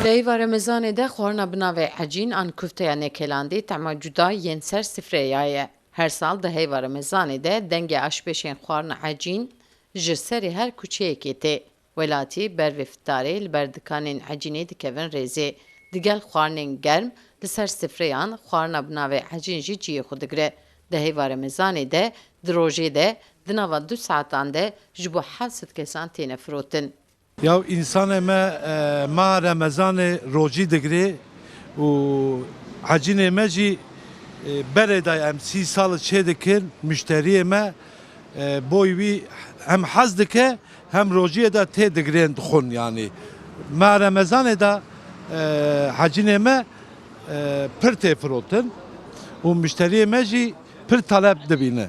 Deyva Ramazanê de xwarina binavê ecîn an kufteya Nêkelandî tema cuda yên ser sifreya ye. Her sal di heyva Ramazanê de dengê aşpêşên xwarina ecîn ji serê her kuçeyekê tê. Welatî ber vê fitarê li ber dikanên ecînê dikevin rêzê. Digel xwarinên germ li ser sifreyan xwarina binavê ecîn jî ciyê xwe digire. Di heyva Ramazanê de di rojê de di nava 2 saetan de ji bo 700 kesan têne firotin. Ya insan ma Ramazanê rojî digirê û hecînê me jî berê de em 30 sal çê dikin müşteriyê me boy wî hem hez dike hem rojiyê de tê digirên dixwin yani. Ma Ramazanê de hecînê me pir tê firotin û müşteriyê me jî pir talep dibîne.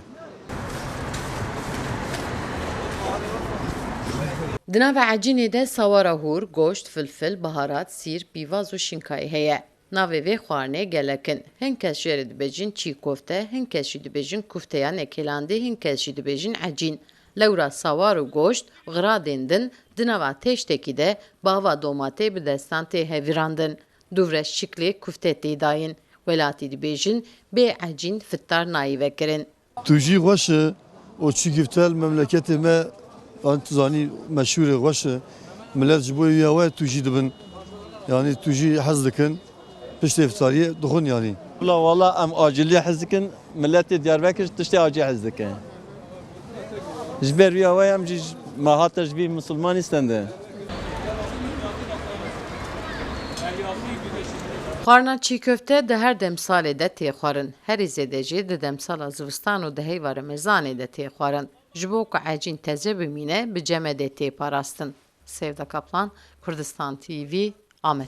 Di navê ecînê de sawara hûr, goşt, filfil, baharat, sîr, pîvaz û şînkayê heye. Navê vê xwarinê gelek in. Hin kes jê re dibêjin çî kofte, hin kes jî dibêjin kufteya Nêkelandî, hin kes jî dibêjin ecîn. Lewra sawar û goşt, xiradên din di nava têştekî de bava domatê bi destan tê hevîrandin. Du reş şiklê kufte tê dayîn. Welatî dibêjin bê ecîn fitar nayî vekirin. Tu jî xweş e û çi giftel memleketê me an tu zanî meşhûr e xweş e millet ji bo wî we tu jî dibin yani tu jî hez dikin piştê iftariyê dixwin yani. Valla em acilî hez dikin milletê Diyarbekir tiştê acî hez dikin. Ji ber wî we em jî mehat ji bî Musulmanîstan de. Xwarina çî köfte di her demsalê de tê xwarin. Herî zêde jî di demsala zivistan û di heyva Ramazanê de tê xwarin. Ji bo ku ecîn teze bimîne bi ceme de tê parastin. Sevda Kaplan, Kurdistan TV, Amed.